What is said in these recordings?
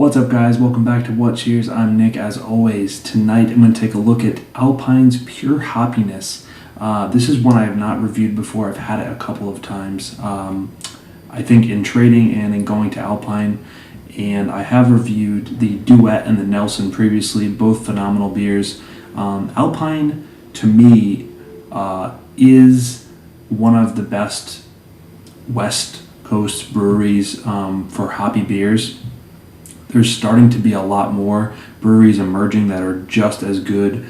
What's up, guys? Welcome back to What Cheers. I'm Nick. As always, tonight I'm going to take a look at Alpine's Pure Hoppiness. This is one I have not reviewed before. I've had it a couple of times, I think in trading and in going to Alpine. And I have reviewed the Duet and the Nelson previously, both phenomenal beers. Alpine, to me, is one of the best West Coast breweries for hoppy beers. There's starting to be a lot more breweries emerging that are just as good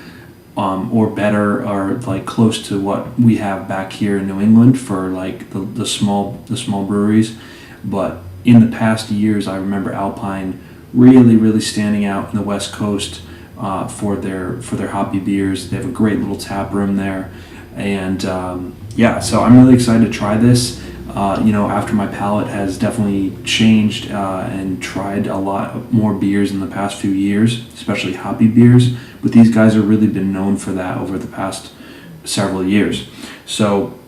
or better, or like close to what we have back here in New England for like the small breweries. But in the past years, I remember Alpine really standing out in the West Coast for their hoppy beers. They have a great little tap room there, and so I'm really excited to try this. After my palate has definitely changed and tried a lot more beers in the past few years, especially hoppy beers, but these guys have really been known for that over the past several years. So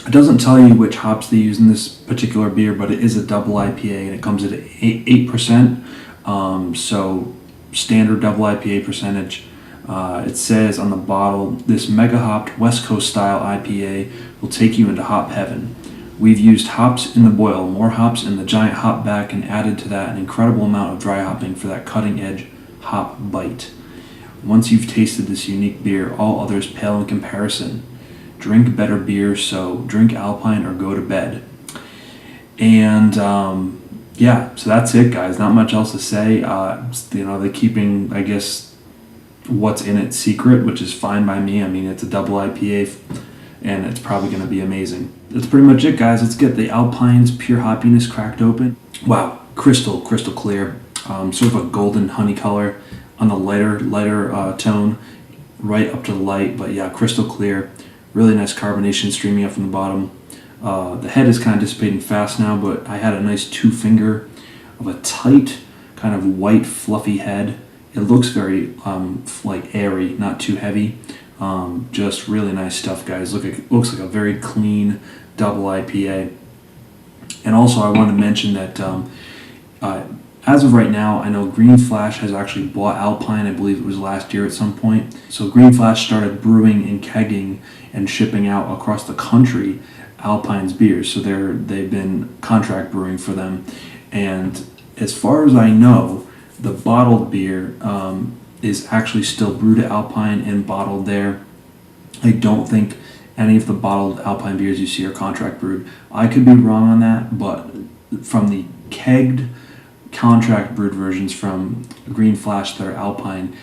it doesn't tell you which hops they use in this particular beer, but it is a double IPA and it comes at 8%, so standard double IPA percentage. It says on the bottle, this mega hopped West Coast style IPA will take you into hop heaven. We've used hops in the boil, more hops in the giant hopback, and added to that an incredible amount of dry hopping for that cutting edge hop bite. Once you've tasted this unique beer, all others pale in comparison. Drink better beer, so drink Alpine or go to bed. And so that's it, guys. Not much else to say. They're keeping, I guess, what's in it secret, which is fine by me. I mean, it's a double IPA, and it's probably going to be amazing. That's pretty much it, guys. Let's get the Alpine's Pure Hoppiness cracked open. Wow, crystal clear. Sort of a golden honey color on the lighter tone, right up to the light. But yeah, crystal clear. Really nice carbonation streaming up from the bottom. The head is kind of dissipating fast now, but I had a nice 2-finger of a tight, kind of white, fluffy head. It looks very airy, not too heavy. Just really nice stuff, guys. Looks like a very clean double IPA. And also I want to mention that as of right now, I know Green Flash has actually bought Alpine. I believe it was last year at some point. So Green Flash started brewing and kegging and shipping out across the country Alpine's beers. So they've been contract brewing for them. And as far as I know, the bottled beer is actually still brewed at Alpine and bottled there. I don't think any of the bottled Alpine beers you see are contract brewed. I could be wrong on that, but from the kegged contract brewed versions from Green Flash that are Alpine,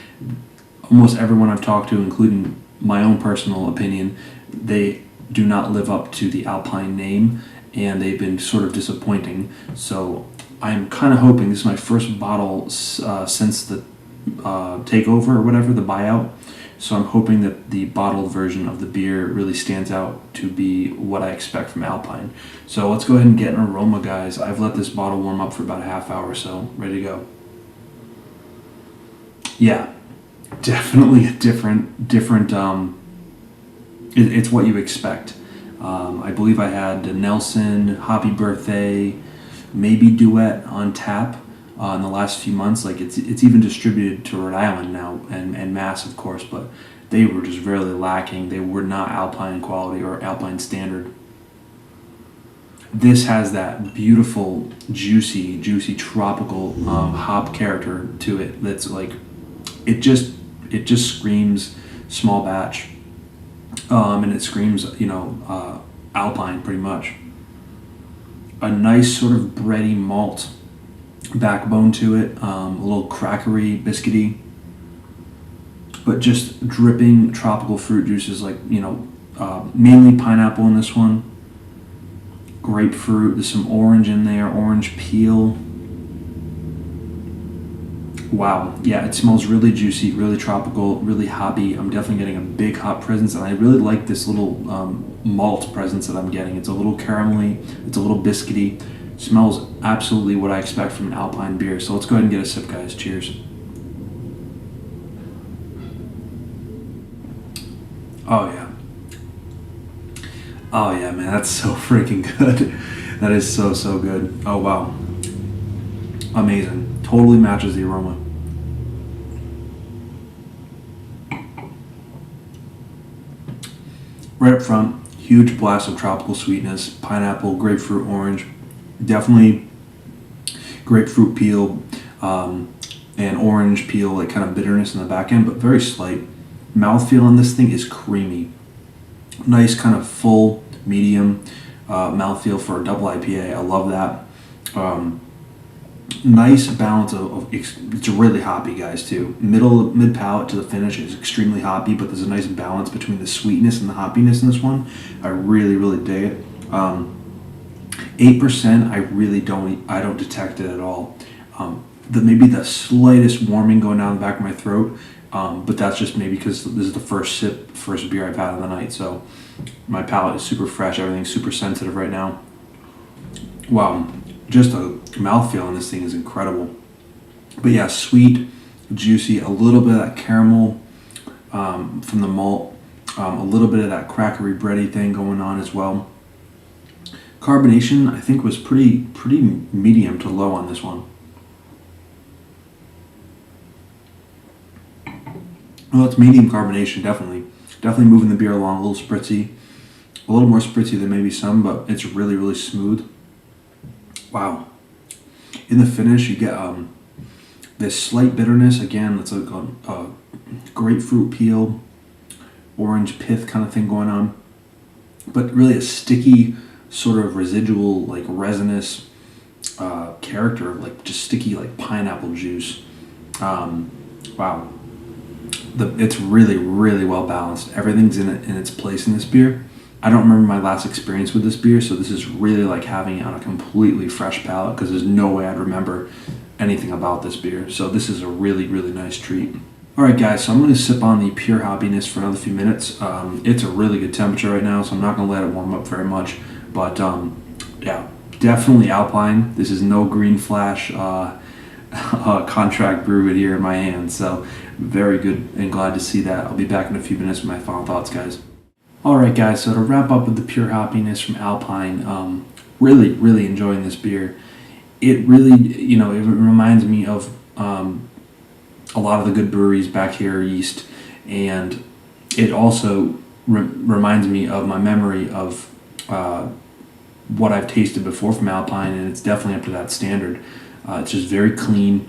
almost everyone I've talked to, including my own personal opinion, they do not live up to the Alpine name, and they've been sort of disappointing. So I'm kind of hoping, this is my first bottle since the takeover or whatever, the buyout. So I'm hoping that the bottled version of the beer really stands out to be what I expect from Alpine. So let's go ahead and get an aroma, guys. I've let this bottle warm up for about a half hour or so. Ready to go. Yeah, definitely a different. It's what you expect. I believe I had the Nelson, Happy Birthday, maybe Duet on tap in the last few months. Like it's even distributed to Rhode Island now and Mass, of course, but they were just really lacking. They were not Alpine quality or Alpine standard. This has that beautiful, juicy tropical hop character to it. That's like it just screams small batch, and it screams Alpine pretty much. A nice sort of bready malt backbone to it, a little crackery, biscuity, but just dripping tropical fruit juices, mainly pineapple in this one, grapefruit, there's some orange in there, orange peel. Wow, yeah, it smells really juicy, really tropical, really hoppy. I'm definitely getting a big hop presence, and I really like this little malt presence that I'm getting. It's a little caramelly, it's a little biscuity. Smells absolutely what I expect from an Alpine beer. So let's go ahead and get a sip, guys. Cheers. Oh yeah, man, that's so freaking good. That is so good. Oh wow, amazing. Totally matches the aroma. Right up front, huge blast of tropical sweetness, pineapple, grapefruit, orange. Definitely grapefruit peel and orange peel, like kind of bitterness in the back end, but very slight. Mouthfeel on this thing is creamy. Nice kind of full, medium mouthfeel for a double IPA. I love that. Nice balance of it's really hoppy, guys, too. Mid palate to the finish is extremely hoppy, but there's a nice balance between the sweetness and the hoppiness in this one. I really, really dig it. 8%, I don't detect it at all. Maybe the slightest warming going down the back of my throat, but that's just maybe because this is the first beer I've had of the night, so my palate is super fresh, everything's super sensitive right now. Wow, just a mouthfeel on this thing is incredible. But yeah, sweet, juicy, a little bit of that caramel from the malt, a little bit of that crackery bready thing going on as well. Carbonation, I think, was pretty medium to low on this one. Well, it's medium carbonation, definitely. Definitely moving the beer along, a little spritzy. A little more spritzy than maybe some, but it's really, really smooth. Wow. In the finish, you get this slight bitterness. Again, it's like a grapefruit peel, orange pith kind of thing going on. But really a sticky, sort of residual, like resinous character, like just sticky, like pineapple juice. Wow. It's really, really well balanced. Everything's in its place in this beer. I don't remember my last experience with this beer, so this is really like having it on a completely fresh palate, because there's no way I'd remember anything about this beer. So this is a really, really nice treat. All right, guys, so I'm going to sip on the Pure Hoppiness for another few minutes. It's a really good temperature right now, so I'm not going to let it warm up very much. But yeah, definitely Alpine. This is no Green Flash contract brew here in my hands, so very good and glad to see that. I'll be back in a few minutes with my final thoughts, guys. Alright, guys, so to wrap up with the Pure Hoppiness from Alpine, really, really enjoying this beer. It really, it reminds me of a lot of the good breweries back here east, and it also reminds me of my memory of what I've tasted before from Alpine, and it's definitely up to that standard. It's just very clean.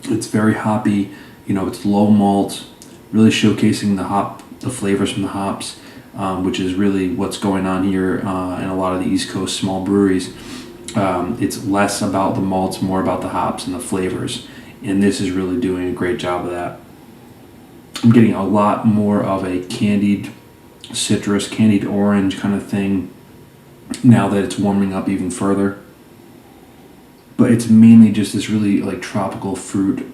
It's very hoppy. It's low malt, really showcasing the flavors from the hops, which is really what's going on here in a lot of the East Coast small breweries. It's less about the malts, more about the hops and the flavors, and this is really doing a great job of that. I'm getting a lot more of a candied citrus, candied orange kind of thing now that it's warming up even further. But it's mainly just this really like tropical fruit,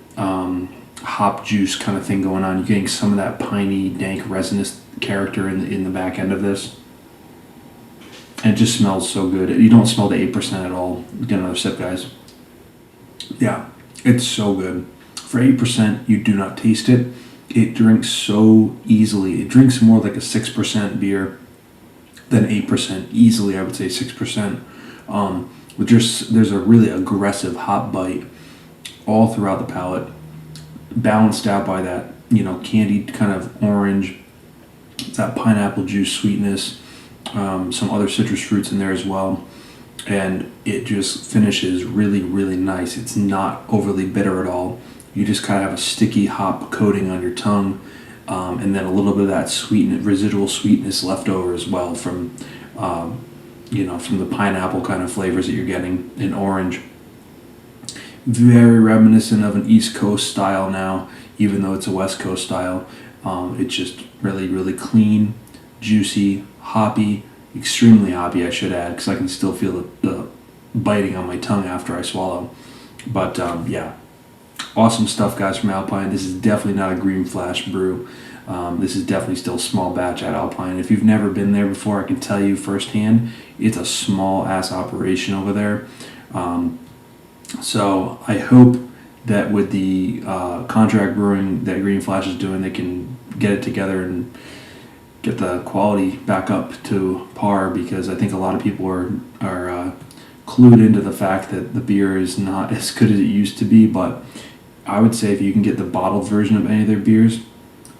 hop juice kind of thing going on. You're getting some of that piney, dank, resinous character in the back end of this. And it just smells so good. You don't smell the 8% at all. Get another sip, guys. Yeah, it's so good. For 8%, you do not taste it. It drinks so easily. It drinks more like a 6% beer than 8%. Easily, I would say 6%. There's a really aggressive hop bite all throughout the palate, balanced out by that, candied kind of orange, that pineapple juice sweetness, some other citrus fruits in there as well, and it just finishes really, really nice. It's not overly bitter at all. You just kind of have a sticky hop coating on your tongue, and then a little bit of that residual sweetness left over as well from the pineapple kind of flavors that you're getting in orange. Very reminiscent of an East Coast style now, even though it's a West Coast style. It's just really, really clean, juicy, hoppy, extremely hoppy, I should add, because I can still feel the biting on my tongue after I swallow. But yeah, awesome stuff, guys, from Alpine. This is definitely not a Green Flash brew. This is definitely still small batch at Alpine. If you've never been there before, I can tell you firsthand, it's a small ass operation over there. So I hope that with the contract brewing that Green Flash is doing, they can get it together and get the quality back up to par, because I think a lot of people are clued into the fact that the beer is not as good as it used to be, but I would say if you can get the bottled version of any of their beers,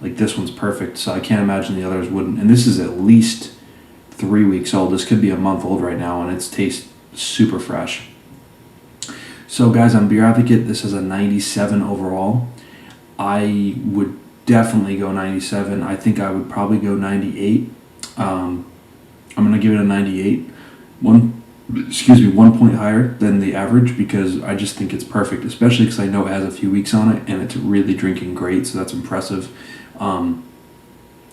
like this one's perfect. So I can't imagine the others wouldn't. And this is at least 3 weeks old. This could be a month old right now, and it tastes super fresh. So guys, on Beer Advocate, this is a 97 overall. I would definitely go 97. I think I would probably go 98. I'm going to give it a 98. 1 point higher than the average, because I just think it's perfect, especially because I know it has a few weeks on it and it's really drinking great, so that's impressive.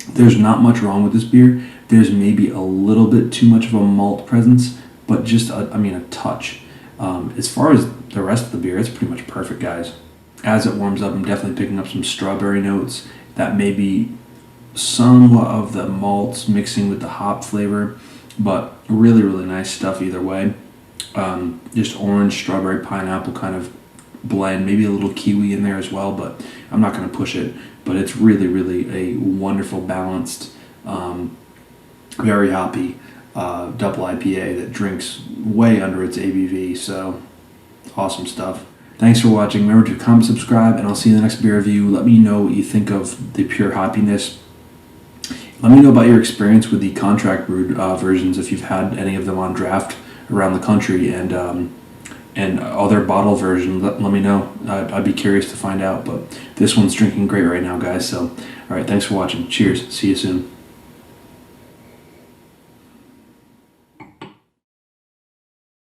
There's not much wrong with this beer. There's maybe a little bit too much of a malt presence, but just a touch. As far as the rest of the beer, it's pretty much perfect, guys. As it warms up, I'm definitely picking up some strawberry notes. That may be somewhat of the malts mixing with the hop flavor, but really, really nice stuff either way. Just orange, strawberry, pineapple kind of blend, maybe a little kiwi in there as well, but I'm not going to push it. But it's really, really a wonderful, balanced, very hoppy double IPA that drinks way under its ABV, so awesome stuff. Thanks for watching. Remember to comment, subscribe, and I'll see you in the next beer review. Let me know what you think of the pure hoppiness. Let me know about your experience with the contract brewed versions, if you've had any of them on draft around the country, and other bottle versions. Let me know. I'd be curious to find out, but this one's drinking great right now, guys. So, all right, thanks for watching. Cheers. See you soon.